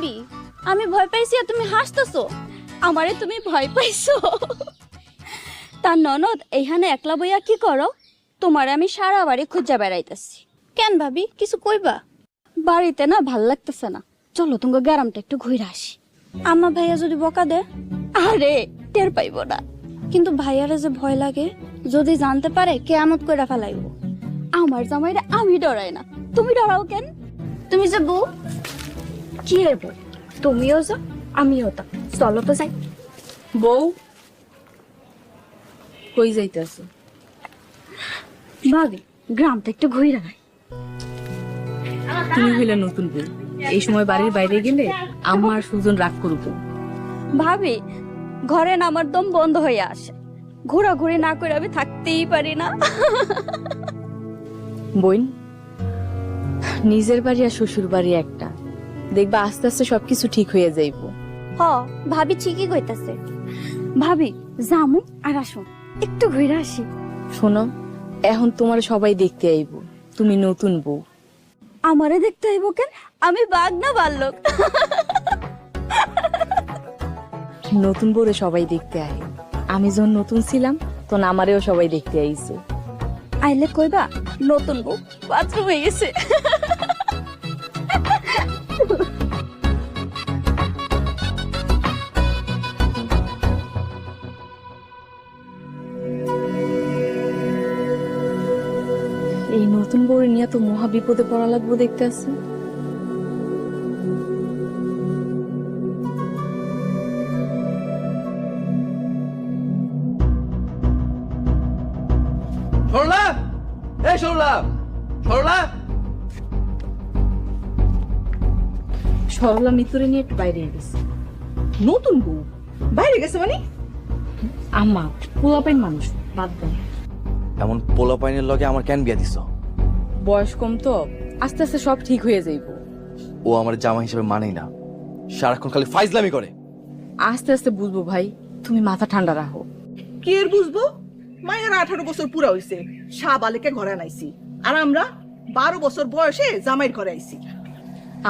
ভাবি আমি ভয় পাইছি আর তুমি হাসতেছো আমারে তুমি ভয় পাইছো তার ননদ এইখানে একলা বইয়া কি করো তোমারে আমি সারা বাড়ি খুঁজা বেড়াইতেছি কেন ভাবি কিছু কইবা বাড়িতে না ভাল লাগতেছে না চলো তোমাকে গ্রামটা একটু ঘুরে আসি আম্মা ভাইয়া যদি বকা দে আরে টের পাইবো না কিন্তু ভাইয়ারে যে ভয় লাগে যদি জানতে পারে কেয়ামত কইরা ফেলাইবো আমার জামাইরে আমি ডরাই না তুমি ডরাও কেন তুমি যে বউ কি রে বউ তুমিও যা আমিও তা চলো তো যাই বউ কই যাইতেছো? ভাবি গ্রামটা একটু ঘুরে নাই তুমি হইলে নতুন বউ, এই সময় বাড়ির বাইরে গেলে আমার সুজন রাগ করব। ভাবি ঘরে না আমার দম বন্ধ হয়ে আসে ঘোরাঘুরি না করে আমি থাকতেই পারি না বোন, নিজের বাড়ি আর শ্বশুর বাড়ি একটা, দেখবা আস্তে আস্তে সবকিছু ঠিক হয়ে যাইব। হ ভাবি ঠিকই কইতাছে ভাবি জামু আর আসো একটু ঘুরে আসি শোনো, এখন তোমার সবাই দেখতে আইব, তুমি নতুন বউ। আমারে দেখতে আইব কেন আমি বাঘ না বাল্যক নতুন বউরে সবাই দেখতে আয়, আমি যখন নতুন ছিলাম তখন আমারেও সবাই দেখতে আইছে। আইলে কইবা নতুন বউ বাথরুম হয়ে গেছে এই নতুন বউরে নিয়ে তো মহা বিপদে পড়া লাগবো দেখতে আছে। সরলা, এই সরলা, সরলা। সরলা মিতুরে নিয়ে একটু বাইরে গেছে। নতুন বউ বাইরে গেছে মানে? আম্মা পোলাপাইন মানুষ, বাদ দেন। এমন পোলা পাইনের লগে আমার কেন বিয়া দিছ? বয়স কম তো, আস্তে আস্তে সব ঠিক হয়ে যাইব। ও আমার জামা হিসেবে মানেই না, সারাক্ষণ খালি ফাইজলামি করে। আস্তে আস্তে বুঝবো ভাই, তুমি মাথা ঠান্ডা রাখো। কি এর বুঝবো? মায়ের 18 বছর পুরা হইছে, শাহবালেকে ঘরে আনাইছি, আর আমরা 12 বছর বয়সে জামাইয়ের ঘরে আইছি।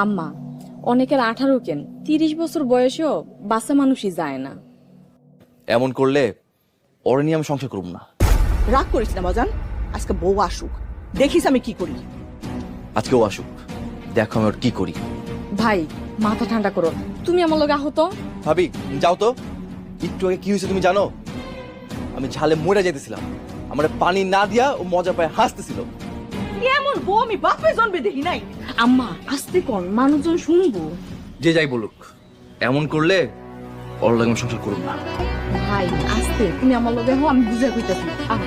আম্মা অনেকের 18 কেন 30 বছর বয়সেও বাচ্চা মানুষই যায় না। এমন করলে ওরে নিয়ে আমি সংসার করব না। রাগ করিস না বাজান, আজকে বউ আসুক, দেখিস আমি কি করি। আজকে ও আসুক, দেখো আমি ওর কি করি। ভাই মাথা ঠান্ডা করো, তুমি আমার লগে আহো তো। ভাবি যাও তো, একটু আগে কি হয়েছে তুমি জানো? আমি ঝালে মরে যাইতেছিলাম, আমার পানি না দিয়া ও মজা পায় হাসতেছিল। এমন বউ আমি বাপে জন্মে দেখি নাই। আম্মা আস্তে কোন, মানুষজন শুনবো। যে যাই বলুক, এমন করলে ওর লাগে আমি সংসার করব না। ভাই আস্তে, তুমি আমার লগে আহো, আমি বুঝা কইতাছি। আহো।